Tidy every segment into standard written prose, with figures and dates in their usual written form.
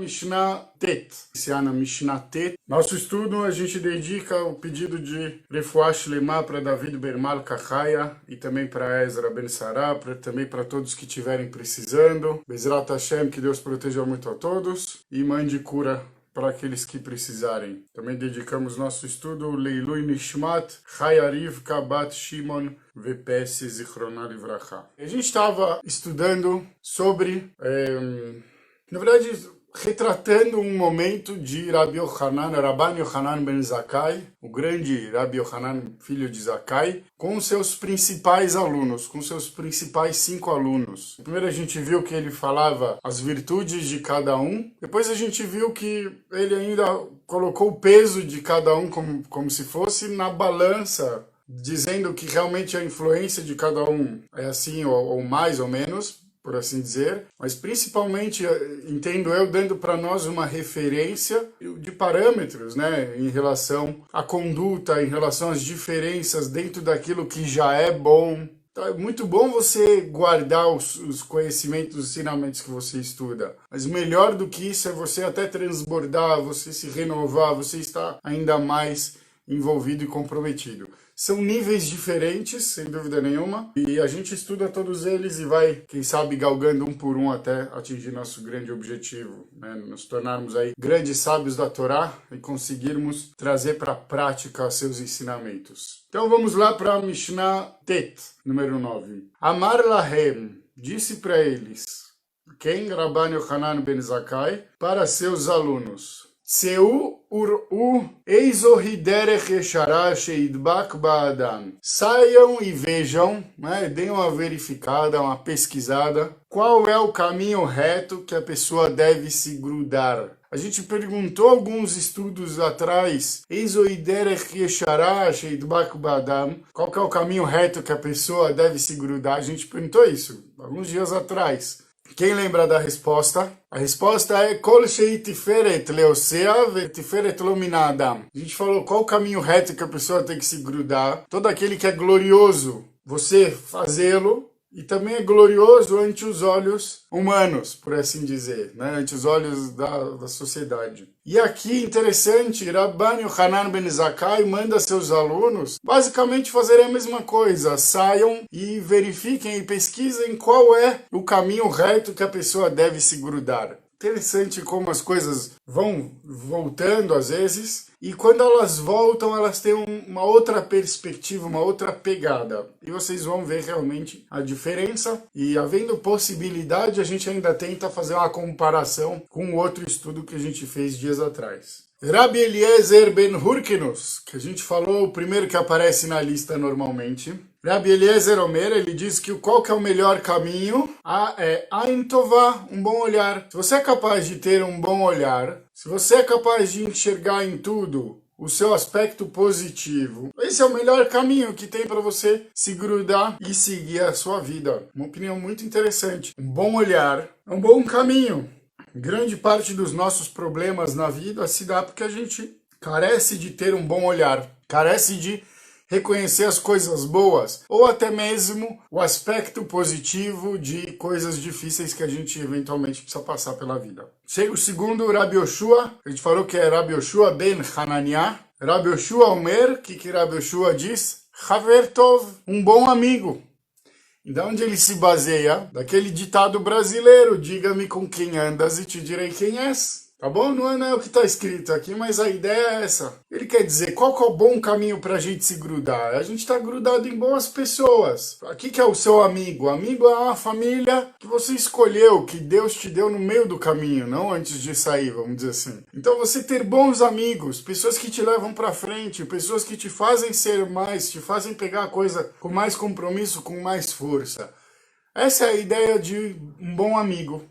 Mishnah Tet. Esse ano, Mishnah Tet. Nosso estudo a gente dedica o pedido de Refuah Shlema para David Bermal Kachaya e também para Ezra Ben Sarah, também para todos que estiverem precisando. Bezrat Hashem, que Deus proteja muito a todos e mande cura para aqueles que precisarem. Também dedicamos nosso estudo Leilui Nishmat Chayariv Kabat Shimon Vepes Zichrona Livracha. A gente estava estudando sobre, na verdade, retratando um momento de Rabbi Yochanan ben Zakkai, o grande Rabbi Yochanan, filho de Zakkai, com seus principais alunos, com seus principais 5 alunos. Primeiro a gente viu que ele falava as virtudes de cada um, depois a gente viu que ele ainda colocou o peso de cada um como se fosse na balança, dizendo que realmente a influência de cada um é assim ou mais ou menos, por assim dizer, mas principalmente, entendo eu, dando para nós uma referência de parâmetros, né, em relação à conduta, em relação às diferenças dentro daquilo que já é bom. Então é muito bom você guardar os conhecimentos, os ensinamentos que você estuda, mas melhor do que isso é você até transbordar, você se renovar, você estar ainda mais envolvido e comprometido. São níveis diferentes, sem dúvida nenhuma, e a gente estuda todos eles e vai, quem sabe, galgando um por um até atingir nosso grande objetivo, né? Nos tornarmos aí grandes sábios da Torá e conseguirmos trazer para a prática seus ensinamentos. Então vamos lá para Mishnah Tet, número 9. Amar Lahem, disse para eles, quem? Rabban Yochanan ben Zakkai, para seus alunos. Seu uru eizohiderech yeshara sheidbak ba'adam. Saiam e vejam, né, deem uma verificada, uma pesquisada, qual é o caminho reto que a pessoa deve se grudar. A gente perguntou alguns estudos atrás, eizohiderech yeshara sheidbak ba'adam, qual que é o caminho reto que a pessoa deve se grudar. A gente perguntou isso alguns dias atrás. Quem lembra da resposta? A resposta é Kol shei tiferet leosea vetiferet lo min ha'adam. A gente falou qual o caminho reto que a pessoa tem que se grudar. Todo aquele que é glorioso, você fazê-lo, e também é glorioso ante os olhos humanos, por assim dizer, né? Ante os olhos da sociedade. E aqui, interessante, Rabban Yochanan ben Zakkai manda seus alunos basicamente fazerem a mesma coisa. Saiam e verifiquem e pesquisem qual é o caminho reto que a pessoa deve se grudar. Interessante como as coisas vão voltando às vezes, e quando elas voltam, elas têm uma outra perspectiva, uma outra pegada. E vocês vão ver realmente a diferença, e havendo possibilidade, a gente ainda tenta fazer uma comparação com outro estudo que a gente fez dias atrás. Rabbi Eliezer ben Hurkenus, que a gente falou, o primeiro que aparece na lista normalmente. Rabbi Eliezer Omer, ele diz que qual que é o melhor caminho? É Ain Tová, um bom olhar. Se você é capaz de ter um bom olhar, se você é capaz de enxergar em tudo o seu aspecto positivo, esse é o melhor caminho que tem para você se grudar e seguir a sua vida. Uma opinião muito interessante. Um bom olhar é um bom caminho. Grande parte dos nossos problemas na vida se dá porque a gente carece de ter um bom olhar, carece de reconhecer as coisas boas, ou até mesmo o aspecto positivo de coisas difíceis que a gente eventualmente precisa passar pela vida. Chega o segundo, Rabbi Yoshua, a gente falou que é Rabbi Yoshua ben Hananiah. Rabbi Yoshua Omer, o que Rabbi Yoshua diz? Haver Tov, um bom amigo. E de onde ele se baseia? Daquele ditado brasileiro, diga-me com quem andas e te direi quem és. Tá bom? Não é o que está escrito aqui, mas a ideia é essa. Ele quer dizer, qual que é o bom caminho para a gente se grudar? A gente está grudado em boas pessoas. Aqui que é o seu amigo. Amigo é uma família que você escolheu, que Deus te deu no meio do caminho, não antes de sair, vamos dizer assim. Então você ter bons amigos, pessoas que te levam para frente, pessoas que te fazem ser mais, te fazem pegar a coisa com mais compromisso, com mais força. Essa é a ideia de um bom amigo.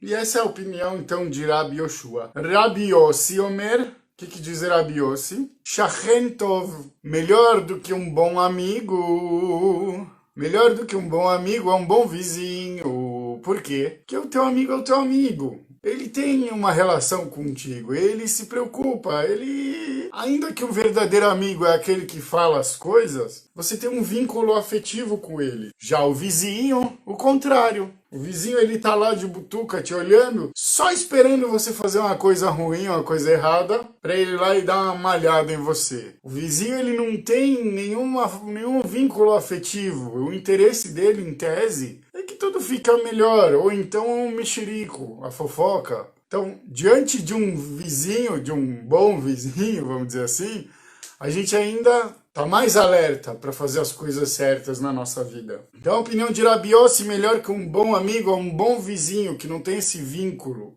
E essa é a opinião, então, de Rabbi Yoshua. Rabbi Yossi Omer, o que diz Rabbi Yossi? Shachen Tov, melhor do que um bom amigo. Melhor do que um bom amigo é um bom vizinho. Por quê? Porque o teu amigo é o teu amigo. ele tem uma relação contigo, ele se preocupa, ele... Ainda que o verdadeiro amigo é aquele que fala as coisas, você tem um vínculo afetivo com ele. Já o vizinho, o contrário. O vizinho, ele tá lá de butuca te olhando, só esperando você fazer uma coisa ruim, uma coisa errada, pra ele ir lá e dar uma malhada em você. O vizinho, ele não tem nenhum vínculo afetivo. O interesse dele, em tese, é que tudo fica melhor. Ou então um mexerico, a fofoca. Então, diante de um vizinho, de um bom vizinho, vamos dizer assim, a gente ainda está mais alerta para fazer as coisas certas na nossa vida. Então a opinião de Rabi Yossi, melhor que um bom amigo é um bom vizinho que não tem esse vínculo.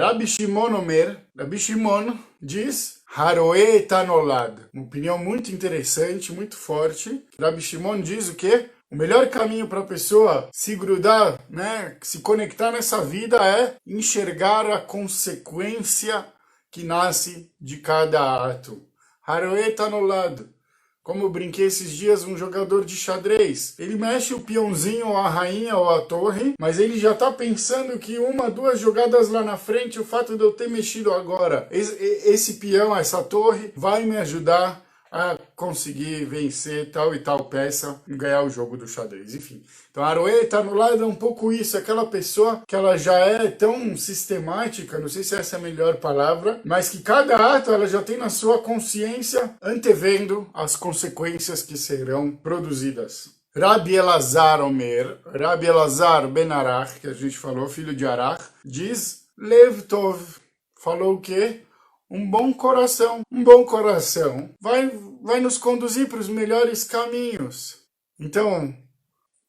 Rabi Shimon Omer, Rabi Shimon diz, Haroe Tanolad. Uma opinião muito interessante, muito forte. Rabi Shimon diz o quê? O melhor caminho para a pessoa se grudar, né, se conectar nessa vida é enxergar a consequência que nasce de cada ato. Haroe Tanolad. Como eu brinquei esses dias, um jogador de xadrez. Ele mexe o peãozinho, ou a rainha, ou a torre, mas ele já está pensando que uma, duas jogadas lá na frente, o fato de eu ter mexido agora, esse peão, essa torre, vai me ajudar a conseguir vencer tal e tal peça e ganhar o jogo do xadrez. Enfim, então a Haroe Tanolad é um pouco isso, aquela pessoa que ela já é tão sistemática, não sei se essa é a melhor palavra, mas que cada ato ela já tem na sua consciência antevendo as consequências que serão produzidas. Rabi Elazar Omer, Rabi Elazar Ben Arach, que a gente falou, filho de Arach, diz Lev Tov, falou o quê? Um bom coração. Um bom coração vai nos conduzir para os melhores caminhos. Então,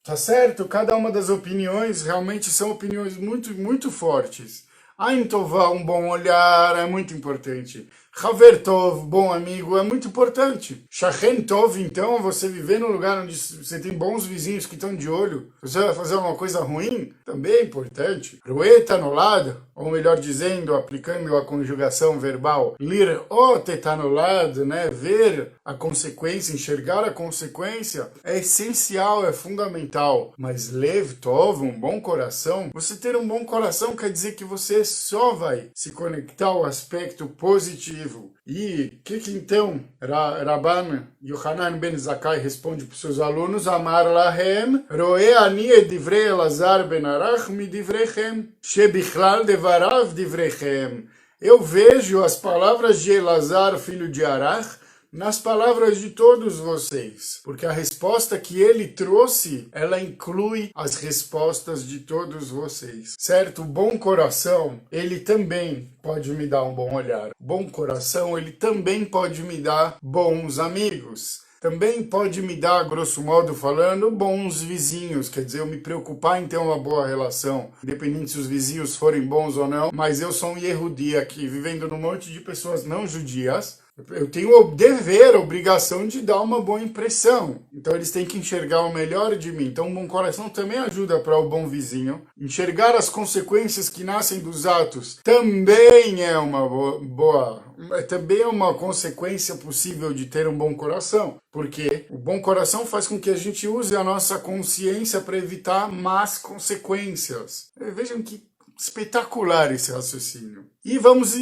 tá certo? Cada uma das opiniões realmente são opiniões muito, muito fortes. Ain Tová, um bom olhar, é muito importante. Haver Tov, bom amigo, é muito importante. Shachen Tov, então, você viver num lugar onde você tem bons vizinhos que estão de olho, você vai fazer uma coisa ruim, também é importante. Roe Tanolad, ou melhor dizendo, aplicando a conjugação verbal, Lirot Tanolad, né, ver a consequência, enxergar a consequência, é essencial, é fundamental. Mas Lev Tov, um bom coração, você ter um bom coração quer dizer que você só vai se conectar ao aspecto positivo. E o que então Rabban Yochanan Ben Zakkai responde para os seus alunos? Amar lahem, roe ani et divrei Elazar Ben Arach mi divrechem, shebichlal devarav divrechem. Eu vejo as palavras de Elazar, filho de Arach, nas palavras de todos vocês, porque a resposta que ele trouxe, ela inclui as respostas de todos vocês, certo? O bom coração, ele também pode me dar um bom olhar. O bom coração, ele também pode me dar bons amigos. Também pode me dar, grosso modo falando, bons vizinhos, quer dizer, eu me preocupar em ter uma boa relação, independente se os vizinhos forem bons ou não, mas eu sou um Yehudi aqui, vivendo num monte de pessoas não judias. Eu tenho o dever, a obrigação de dar uma boa impressão. Então eles têm que enxergar o melhor de mim. Então um bom coração também ajuda para o bom vizinho. Enxergar as consequências que nascem dos atos também é uma também é uma consequência possível de ter um bom coração. Porque o bom coração faz com que a gente use a nossa consciência para evitar más consequências. Vejam que espetacular esse raciocínio. E vamos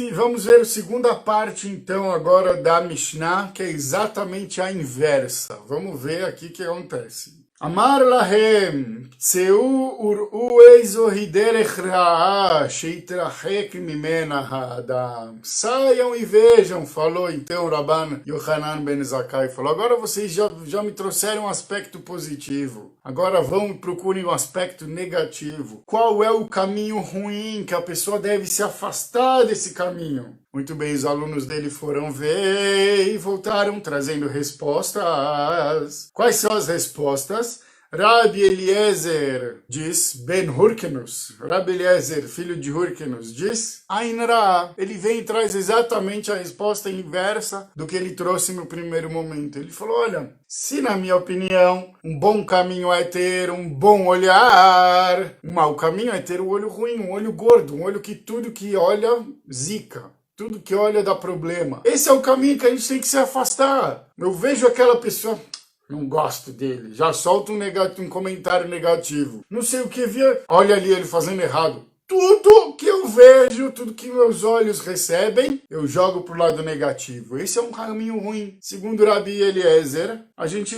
ver a segunda parte, então, agora da Mishnah, que é exatamente a inversa. Vamos ver aqui o que acontece. Amar lahem, tseu ur'u eizo hiderech ra'a, sheitrachek mimena ha'adam. Saiam e vejam, falou então Rabban Yochanan Ben Zakkai. Falou, agora vocês já me trouxeram um aspecto positivo. Agora vão e procurem um aspecto negativo. Qual é o caminho ruim que a pessoa deve se afastar desse caminho? Muito bem, os alunos dele foram ver e voltaram trazendo respostas. Quais são as respostas? Rabi Eliezer diz, Ben Hurkenus, Rabi Eliezer, filho de Hurkenus, diz, Ain Ra. Ele vem e traz exatamente a resposta inversa do que ele trouxe no primeiro momento. Ele falou, olha, se na minha opinião, um bom caminho é ter um bom olhar, um mau caminho é ter um olho ruim, um olho gordo, um olho que tudo que olha zica. Tudo que olha dá problema. Esse é o caminho que a gente tem que se afastar. Eu vejo aquela pessoa, não gosto dele, já solta um comentário negativo. Não sei o que via, olha ali ele fazendo errado. tudo que eu vejo, tudo que meus olhos recebem, eu jogo pro lado negativo. Esse é um caminho ruim. Segundo Rabi Eliezer, a gente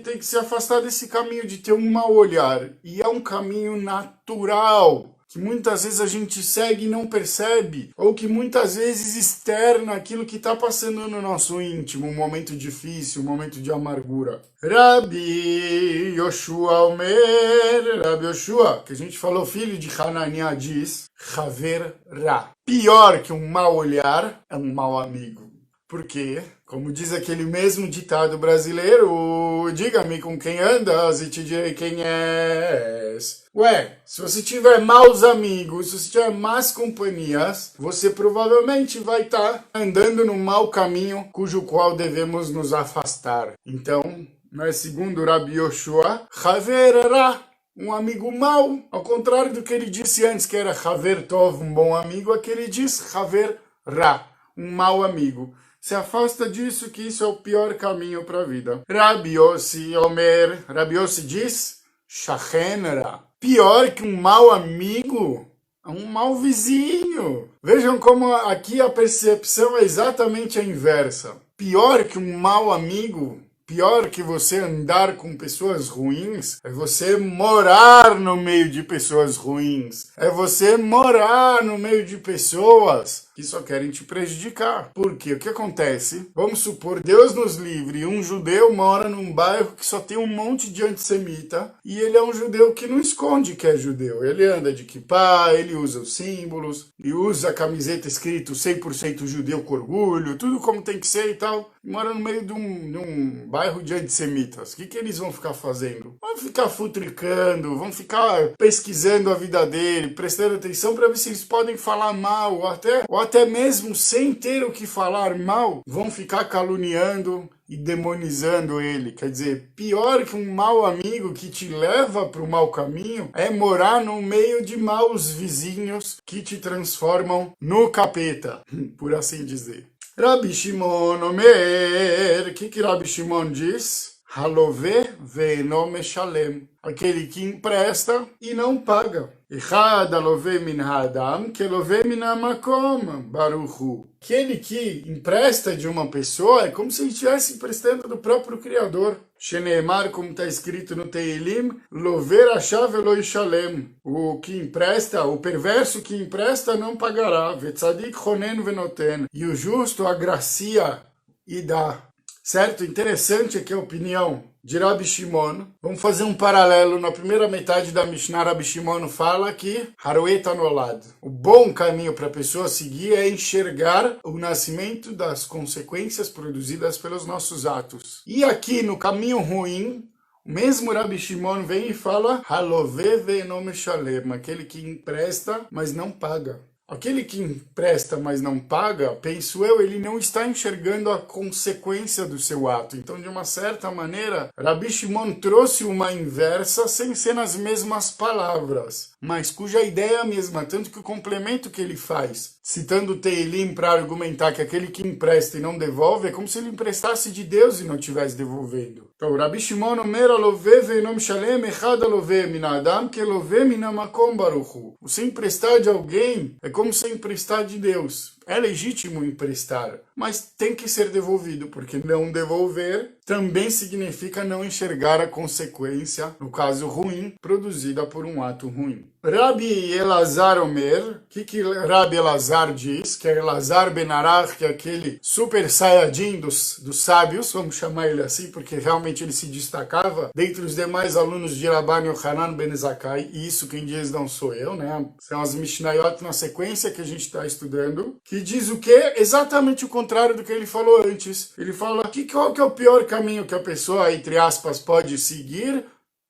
tem que se afastar desse caminho de ter um mau olhar. E é um caminho natural, que muitas vezes a gente segue e não percebe, ou que muitas vezes externa aquilo que está passando no nosso íntimo, um momento difícil, um momento de amargura. Rabi Yoshua Omer, Rabi Yoshua, que a gente falou, filho de Hananiah, diz, Haver Ra. Pior que um mau olhar é um mau amigo. Por quê? Como diz aquele mesmo ditado brasileiro, diga-me com quem andas e te direi quem és. Ué, se você tiver maus amigos, se você tiver más companhias, você provavelmente vai estar andando no mau caminho, cujo qual devemos nos afastar. Então, segundo Rabi Yoshua, Haver Ra, um amigo mau, ao contrário do que ele disse antes, que era Haver Tov, um bom amigo, aqui ele diz Haver Ra, um mau amigo. Se afasta disso, que isso é o pior caminho para a vida. Rabi Yossi Omer, Rabi Yossi diz, Shachen Ra. Pior que um mau amigo, é um mau vizinho. Vejam como aqui a percepção é exatamente a inversa. Pior que um mau amigo, pior que você andar com pessoas ruins, é você morar no meio de pessoas ruins. É você morar no meio de pessoas que só querem te prejudicar. Porque o que acontece? Vamos supor, Deus nos livre, um judeu mora num bairro que só tem um monte de antissemita e ele é um judeu que não esconde que é judeu. Ele anda de kippah, ele usa os símbolos, e usa a camiseta escrito 100% judeu com orgulho, tudo como tem que ser e tal. E mora no meio de um bairro de antissemitas. O que eles vão ficar fazendo? Vão ficar futricando, vão ficar pesquisando a vida dele, prestando atenção para ver se eles podem falar mal, ou até mesmo sem ter o que falar mal, vão ficar caluniando e demonizando ele. Quer dizer, pior que um mau amigo que te leva para o mau caminho é morar no meio de maus vizinhos que te transformam no capeta, por assim dizer. Rabi Shimon Omer, o que Rabi Shimon diz? Halove ve'eno meshalem, aquele que empresta e não paga. Echad alove min ha'adam kelove min ha'makom, Baruch Hu. Aquele que empresta de uma pessoa é como se ele estivesse emprestando do próprio Criador. Sheneemar, como está escrito no Teilim, lover rasha velo yishalem. O que empresta, o perverso que empresta não pagará. Vetzadik chonen venoten. E o justo agracia e dá. Certo? Interessante aqui a opinião de Rabi Shimon. Vamos fazer um paralelo. Na primeira metade da Mishnah, Rabi Shimon fala que Haroet Anolad. O bom caminho para a pessoa seguir é enxergar o nascimento das consequências produzidas pelos nossos atos. E aqui no caminho ruim, o mesmo Rabi Shimon vem e fala Halove ve'eno meshalem, aquele que empresta, mas não paga. Aquele que empresta, mas não paga, penso eu, ele não está enxergando a consequência do seu ato. Então, de uma certa maneira, Rabi Shimon trouxe uma inversa sem ser nas mesmas palavras, mas cuja ideia é a mesma, tanto que o complemento que ele faz, citando o Teilim para argumentar que aquele que empresta e não devolve, é como se ele emprestasse de Deus e não estivesse devolvendo. Então, Rabi Shimon Omer alove ve'eno meshalem echad alove min ha'adam kelove min ha'makom Baruch Hu. Você emprestar de alguém é como se emprestar de Deus. É legítimo emprestar, mas tem que ser devolvido, porque não devolver também significa não enxergar a consequência, no caso ruim, produzida por um ato ruim. Rabi Elazar Omer, o que Rabi Elazar diz? Que é Elazar Ben Arach, que é aquele super saiyajin dos sábios, vamos chamar ele assim, porque realmente ele se destacava dentre os demais alunos de Rabban Yochanan Ben Zakkai, e isso quem diz não sou eu, né? São as Mishnayot na sequência que a gente está estudando, que diz o quê? Exatamente o contrário do que ele falou antes. Ele fala qual que é o pior caminho que a pessoa, entre aspas, pode seguir?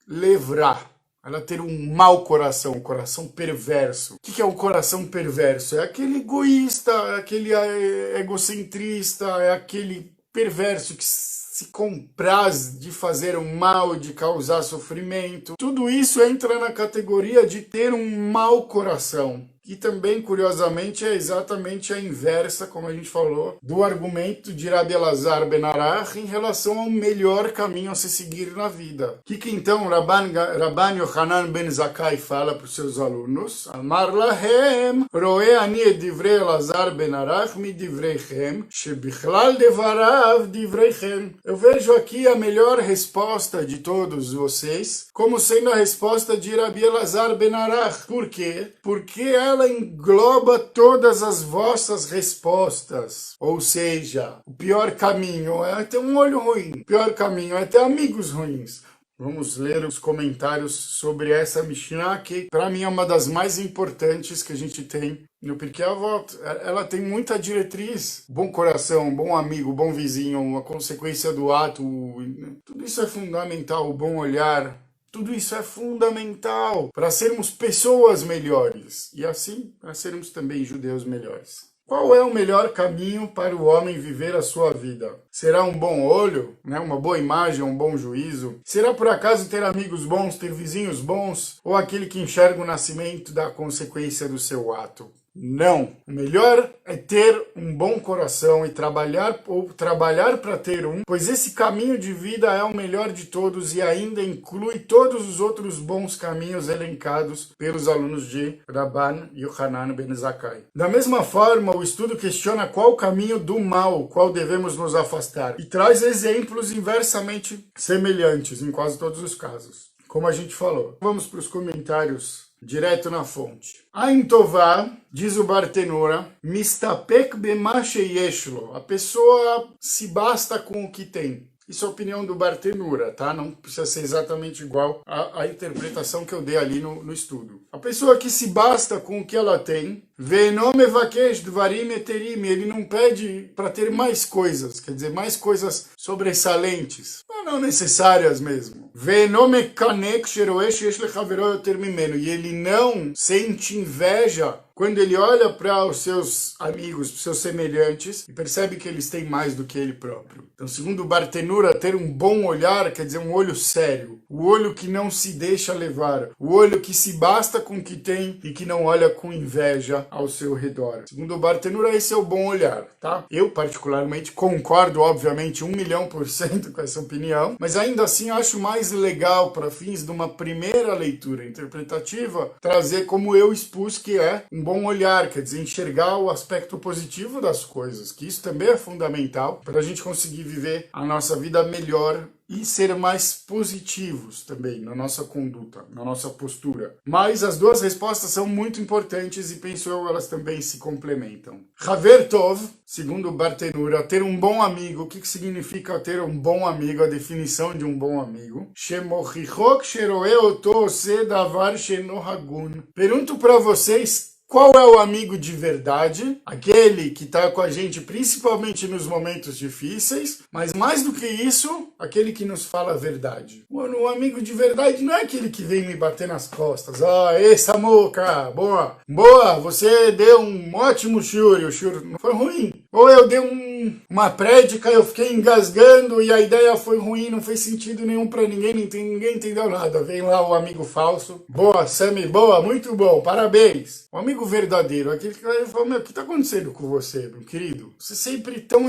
Levrar. Ela ter um mau coração, um coração perverso. O que é um coração perverso? É aquele egoísta, é aquele egocentrista, é aquele perverso que se compraz de fazer o mal, de causar sofrimento. Tudo isso entra na categoria de ter um mau coração. que também, curiosamente, é exatamente a inversa, como a gente falou, do argumento de Rabi Elazar ben Arach em relação ao melhor caminho a se seguir na vida. O que então Rabban Yochanan ben Zakkai fala para os seus alunos? Amar lahem, roe ani et divrei Elazar ben Arach mi divreichem, shebichlal devarav divreichem. Eu vejo aqui a melhor resposta de todos vocês, como sendo a resposta de Rabi Elazar ben Arach. Por quê? Porque ela engloba todas as vossas respostas. Ou seja, o pior caminho é ter um olho ruim. O pior caminho é ter amigos ruins. Vamos ler os comentários sobre essa Mishnah, que para mim é uma das mais importantes que a gente tem no Pirkei Avot. Ela tem muita diretriz. Bom coração, bom amigo, bom vizinho, a consequência do ato. Tudo isso é fundamental. O bom olhar. Tudo isso é fundamental para sermos pessoas melhores. E assim, para sermos também judeus melhores. Qual é o melhor caminho para o homem viver a sua vida? Será um bom olho, né? Uma boa imagem, um bom juízo? Será por acaso ter amigos bons, ter vizinhos bons? Ou aquele que enxerga o nascimento da consequência do seu ato? Não. O melhor é ter um bom coração e trabalhar para ter um, pois esse caminho de vida é o melhor de todos e ainda inclui todos os outros bons caminhos elencados pelos alunos de Rabban Yochanan ben Zakkai. Da mesma forma, o estudo questiona qual o caminho do mal, qual devemos nos afastar, e traz exemplos inversamente semelhantes em quase todos os casos, como a gente falou. Vamos para os comentários direto na fonte. Ain Tová, diz o Bartenura, mistapek bema sheyeshlo. A pessoa se basta com o que tem. Isso é a opinião do Bartenura, tá? Não precisa ser exatamente igual à interpretação que eu dei ali no estudo. A pessoa que se basta com o que ela tem, ve'no mevakesh dvarim eterim, ele não pede para ter mais coisas, quer dizer, mais coisas sobressalentes, mas não necessárias mesmo. Ve'no mekanek sheroeh sheyesh lechavero yoter mimeno, e ele não sente inveja quando ele olha para os seus amigos, para os seus semelhantes, e percebe que eles têm mais do que ele próprio. Então, segundo o Bartenura, ter um bom olhar quer dizer um olho sério, o olho que não se deixa levar, o olho que se basta com o que tem e que não olha com inveja ao seu redor. Segundo o Bartenura, esse é o bom olhar, tá? Eu, particularmente, concordo, obviamente, 1.000.000% com essa opinião, mas ainda assim acho mais legal, para fins de uma primeira leitura interpretativa, trazer como eu expus, que é um bom olhar, quer dizer, enxergar o aspecto positivo das coisas, que isso também é fundamental para a gente conseguir viver a nossa vida melhor e ser mais positivos também na nossa conduta, na nossa postura. Mas as duas respostas são muito importantes e penso eu elas também se complementam. Haver Tov, segundo Bartenura, ter um bom amigo. O que significa ter um bom amigo? A definição de um bom amigo. Pergunto para vocês, qual é o amigo de verdade? Aquele que está com a gente principalmente nos momentos difíceis, mas mais do que isso, aquele que nos fala a verdade. O amigo de verdade não é aquele que vem me bater nas costas. Ei, Samuca, boa, você deu um ótimo shiur, o shiur não foi ruim. Ou eu dei uma prédica, eu fiquei engasgando e a ideia foi ruim, não fez sentido nenhum para ninguém, ninguém entendeu nada. Vem lá o amigo falso. Boa, Sammy, boa, muito bom, parabéns. O amigo verdadeiro, aquele que vai falar, meu, o que está acontecendo com você, meu querido? Você sempre tão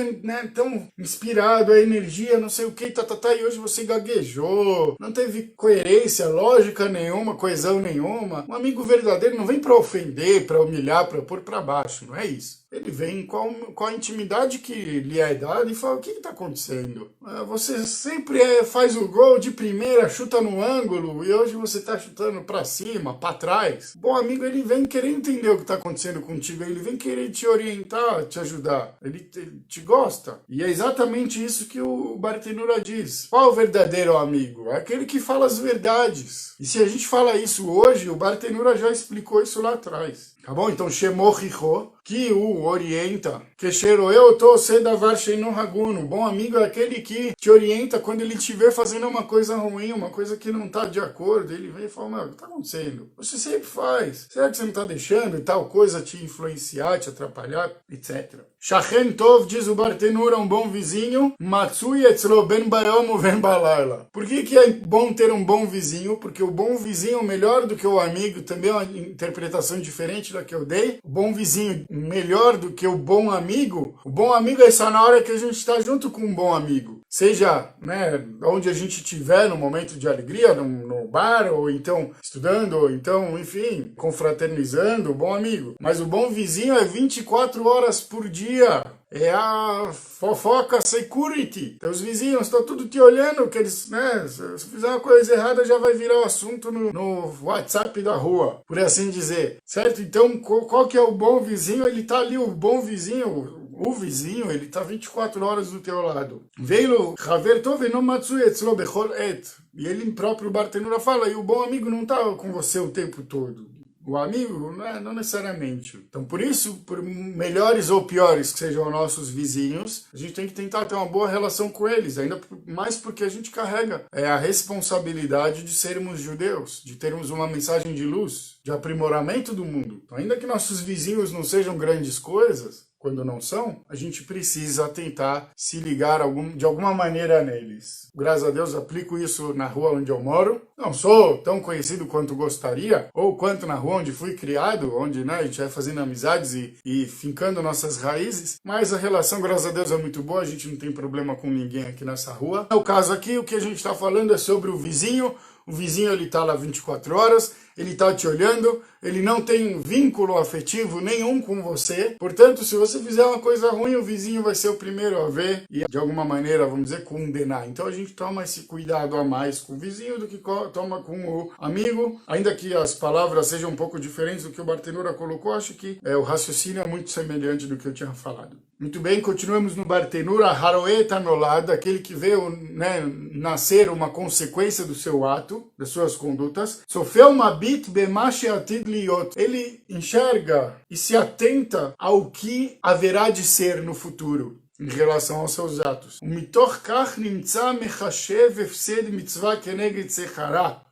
inspirado, a energia, não sei o que, e hoje você gaguejou, não teve coerência, lógica nenhuma, coesão nenhuma. Um amigo verdadeiro não vem para ofender, para humilhar, para pôr para baixo, não é isso. Ele vem com a intimidade que lhe é dada e fala, o que está acontecendo? Você sempre faz o gol de primeira, chuta no ângulo, e hoje você está chutando para cima, para trás. Bom amigo, ele vem querer entender o que está acontecendo contigo, ele vem querer te orientar, te ajudar, ele te gosta. E é exatamente isso que o Bartenura diz. Qual é o verdadeiro amigo? É aquele que fala as verdades. E se a gente fala isso hoje, o Bartenura já explicou isso lá atrás. Tá bom? Então, Shemochicho, que o orienta, que eu tô sedavar sheino hagun. O bom amigo é aquele que te orienta quando ele te vê fazendo uma coisa ruim, uma coisa que não tá de acordo. Ele vem e fala, meu, o que tá acontecendo? Você sempre faz. Será que você não tá deixando tal coisa te influenciar, te atrapalhar, etc. Shachen Tov, diz o Bartenura, um bom vizinho, Matsui etzlo ben bayom ben balayla. Por que é bom ter um bom vizinho? Porque o bom vizinho, melhor do que o amigo, também é uma interpretação diferente Yeshla que eu dei. O bom vizinho melhor do que o bom amigo. O bom amigo é só na hora que a gente está junto com um bom amigo. Seja, né, onde a gente estiver no momento de alegria, no bar, ou então estudando, ou então, enfim, confraternizando, o bom amigo. Mas o bom vizinho é 24 horas por dia. É a fofoca security. Então, os vizinhos estão tudo te olhando, que eles, né, se fizer uma coisa errada já vai virar o assunto no WhatsApp da rua, por assim dizer, certo? Então, qual que é o bom vizinho? Ele tá ali, o bom vizinho, o vizinho, ele tá 24 horas do teu lado. Veio Haver Tov no Matsu Etzlo Bechol Et. E ele próprio, o Bartenura, fala, e o bom amigo não tá com você o tempo todo. O amigo, não necessariamente. Então, por isso, por melhores ou piores que sejam nossos vizinhos, a gente tem que tentar ter uma boa relação com eles, ainda mais porque a gente carrega a responsabilidade de sermos judeus, de termos uma mensagem de luz, de aprimoramento do mundo. Então, ainda que nossos vizinhos não sejam grandes coisas, quando não são, a gente precisa tentar se ligar de alguma maneira neles. Graças a Deus, aplico isso na rua onde eu moro. Não sou tão conhecido quanto gostaria, ou quanto na rua onde fui criado, onde, né, a gente vai fazendo amizades e fincando nossas raízes, mas a relação, graças a Deus, é muito boa, a gente não tem problema com ninguém aqui nessa rua. No caso aqui, o que a gente está falando é sobre o vizinho. O vizinho, ele está lá 24 horas, ele está te olhando, ele não tem vínculo afetivo nenhum com você. Portanto, se você fizer uma coisa ruim, o vizinho vai ser o primeiro a ver e, de alguma maneira, vamos dizer, condenar. Então, a gente toma esse cuidado a mais com o vizinho do que toma com o amigo. Ainda que as palavras sejam um pouco diferentes do que o Bartenura colocou, acho que o raciocínio é muito semelhante do que eu tinha falado. Muito bem, continuamos no Bartenura. Haroet Anolad, aquele que veio, né, nascer uma consequência do seu ato, das suas condutas. Sofeu mabit bemashi atid liot. Ele enxerga e se atenta ao que haverá de ser no futuro em relação aos seus atos. Mitoch kach nimtza mechashev efsed mitzvah keneged sechara.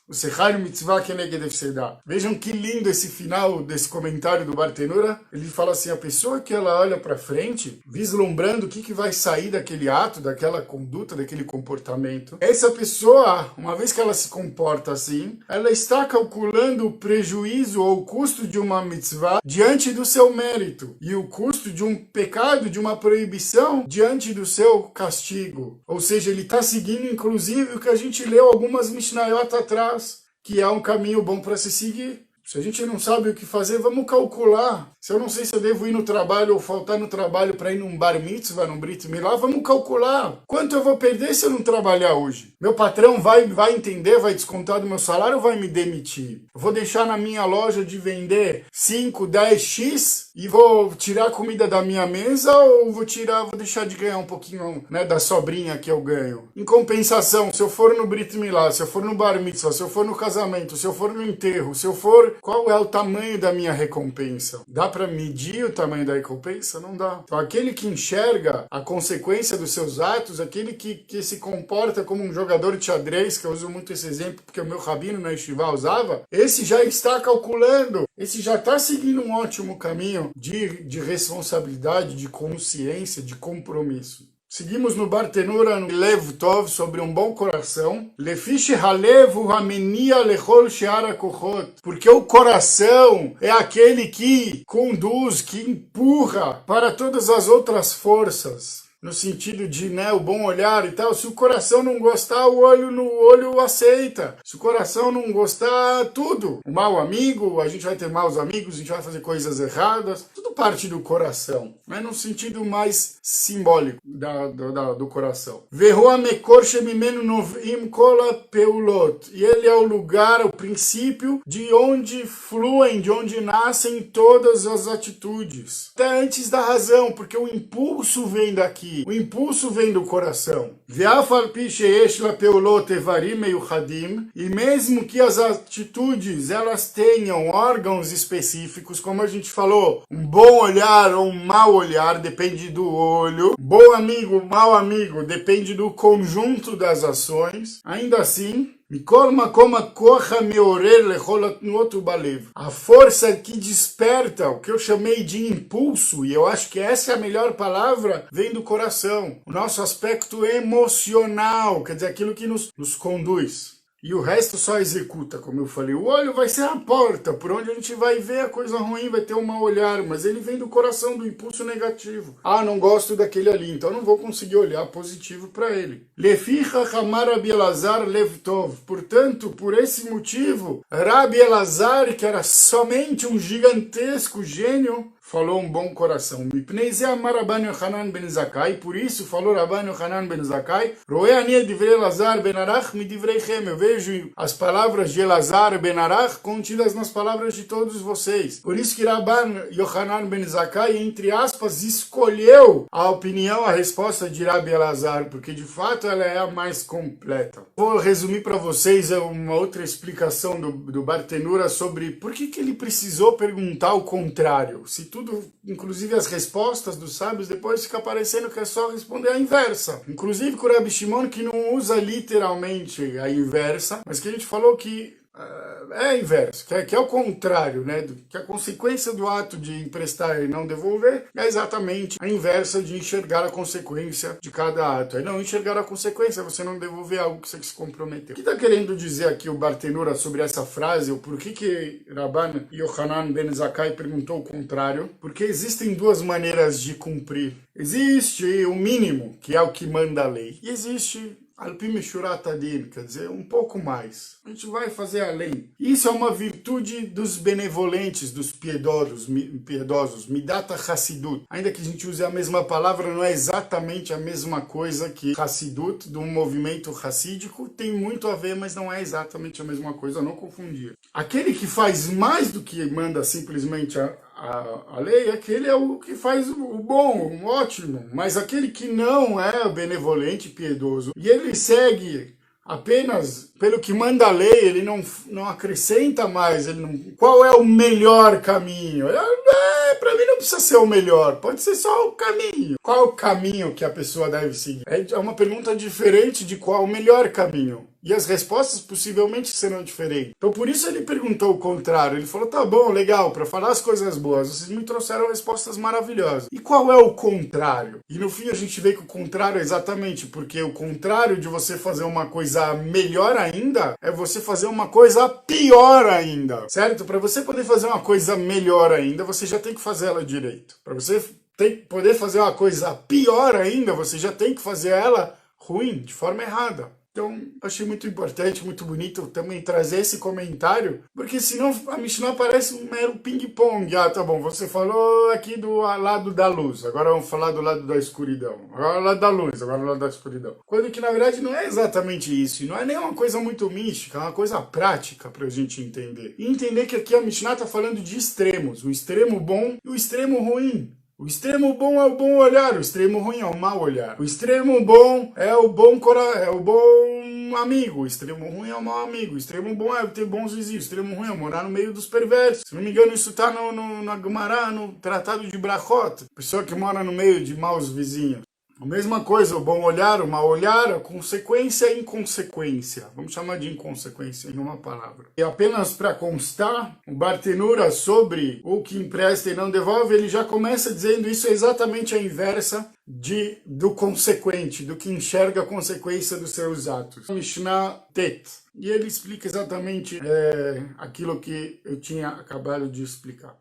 O Sechar Mitzvah Keneged Efsedah. Vejam que lindo esse final desse comentário do Bartenura. Ele fala assim, a pessoa que ela olha para frente, vislumbrando o que vai sair daquele ato, daquela conduta, daquele comportamento. Essa pessoa, uma vez que ela se comporta assim, ela está calculando o prejuízo ou o custo de uma mitzvah diante do seu mérito. E o custo de um pecado, de uma proibição, diante do seu castigo. Ou seja, ele está seguindo inclusive o que a gente leu algumas Mishnayot atrás, que é um caminho bom para se seguir. Se a gente não sabe o que fazer, vamos calcular. Se eu não sei se eu devo ir no trabalho ou faltar no trabalho para ir num bar mitzvah, num brit milá, vamos calcular. Quanto eu vou perder se eu não trabalhar hoje? Meu patrão vai entender, vai descontar do meu salário ou vai me demitir? Eu vou deixar na minha loja de vender 5, 10x e vou tirar a comida da minha mesa ou vou deixar de ganhar um pouquinho, né, da sobrinha que eu ganho? Em compensação, se eu for no brit milá, se eu for no bar mitzvah, se eu for no casamento, se eu for no enterro, se eu for... Qual é o tamanho da minha recompensa? Dá para medir o tamanho da recompensa? Não dá. Então, aquele que enxerga a consequência dos seus atos, aquele que se comporta como um jogador de xadrez, que eu uso muito esse exemplo porque o meu rabino na Yeshiva usava, esse já está calculando, esse já está seguindo um ótimo caminho de responsabilidade, de consciência, de compromisso. Seguimos no Bartenura, no Lev Tov, sobre um bom coração. Lefish halev hu hamenia lechol she'ar hakochot. Porque o coração é aquele que conduz, que empurra para todas as outras forças. No sentido de, né, o bom olhar e tal. Se o coração não gostar, o olho aceita. Se o coração não gostar, tudo. O mau amigo, a gente vai ter maus amigos, a gente vai fazer coisas erradas. Tudo parte do coração, mas no sentido mais simbólico do coração. Vehoa mekor shemimenu novim kola peulot. E ele é o lugar, o princípio de onde fluem, de onde nascem todas as atitudes. Até antes da razão, porque o impulso vem daqui. O impulso vem do coração. E mesmo que as atitudes elas tenham órgãos específicos, como a gente falou, um bom olhar ou um mau olhar depende do olho, bom amigo, mau amigo depende do conjunto das ações, ainda assim, a força que desperta, o que eu chamei de impulso, e eu acho que essa é a melhor palavra, vem do coração. O nosso aspecto emocional, quer dizer, aquilo que nos conduz. e o resto só executa, como eu falei. O olho vai ser a porta, por onde a gente vai ver a coisa ruim, vai ter um mau olhar, mas ele vem do coração, do impulso negativo. Ah, não gosto daquele ali, então não vou conseguir olhar positivo para ele. Leficha Hamar Rabi Elazar Lev Tov. Portanto, por esse motivo, Rabi Elazar, que era somente um gigantesco gênio, falou um bom coração. Por isso falou Rabban Yochanan ben Zakkai, eu vejo as palavras de Elazar ben Arach contidas nas palavras de todos vocês. Por isso que Rabban Yochanan ben Zakkai, entre aspas, escolheu a opinião, a resposta de Rabi Elazar, porque de fato ela é a mais completa. Vou resumir para vocês uma outra explicação do Bartenura sobre por que ele precisou perguntar o contrário. Se tudo, inclusive as respostas dos sábios, depois fica parecendo que é só responder a inversa. Inclusive com o Rabi Shimon, que não usa literalmente a inversa, mas que a gente falou que é inverso, que é o contrário, né? Que a consequência do ato de emprestar e não devolver é exatamente a inversa de enxergar a consequência de cada ato. É não enxergar a consequência, você não devolver algo que você se comprometeu. O que está querendo dizer aqui o Bartenura sobre essa frase, ou por que Rabban Yochanan ben Zakkai perguntou o contrário? Porque existem duas maneiras de cumprir. Existe o mínimo, que é o que manda a lei, e existe Alpi Meshurat Adin, quer dizer, um pouco mais. A gente vai fazer além. Isso é uma virtude dos benevolentes, dos piedosos, Midata Hassidut. Ainda que a gente use a mesma palavra, não é exatamente a mesma coisa que Hassidut, do movimento hassídico, tem muito a ver, mas não é exatamente a mesma coisa, não confundir. Aquele que faz mais do que manda simplesmente a lei, aquele é o que faz o bom, o ótimo, mas aquele que não é o benevolente, piedoso, e ele segue apenas pelo que manda a lei, ele não acrescenta mais, qual é o melhor caminho? Para mim não precisa ser o melhor, pode ser só o caminho. Qual é o caminho que a pessoa deve seguir? É uma pergunta diferente de qual o melhor caminho. E as respostas possivelmente serão diferentes. Então por isso ele perguntou o contrário. Ele falou, tá bom, legal, para falar as coisas boas, vocês me trouxeram respostas maravilhosas. E qual é o contrário? E no fim a gente vê que o contrário é exatamente porque o contrário de você fazer uma coisa melhor ainda é você fazer uma coisa pior ainda, certo? Para você poder fazer uma coisa melhor ainda, você já tem que fazer ela direito. Para você poder fazer uma coisa pior ainda, você já tem que fazer ela ruim, de forma errada. Então, achei muito importante, muito bonito também trazer esse comentário, porque senão a Mishnah parece um mero ping-pong. Ah, tá bom, você falou aqui do lado da luz, agora vamos falar do lado da escuridão. Agora do lado da luz, agora do lado da escuridão. Quando que na verdade não é exatamente isso, e não é nem uma coisa muito mística, é uma coisa prática pra gente entender. E entender que aqui a Mishnah tá falando de extremos, o extremo bom e o extremo ruim. O extremo bom é o bom olhar, o extremo ruim é o mau olhar. O extremo bom é o bom amigo, o extremo ruim é o mau amigo. O extremo bom é ter bons vizinhos, o extremo ruim é morar no meio dos perversos. Se não me engano, isso está na Gemara, no Tratado de Brachot. Pessoa que mora no meio de maus vizinhos. A mesma coisa, o bom olhar, o mau olhar, a consequência e inconsequência. Vamos chamar de inconsequência em uma palavra. E apenas para constar, o Bartenura sobre o que empresta e não devolve, ele já começa dizendo isso é exatamente a inversa do consequente, do que enxerga a consequência dos seus atos. Mishnah Tet. E ele explica exatamente aquilo que eu tinha acabado de explicar.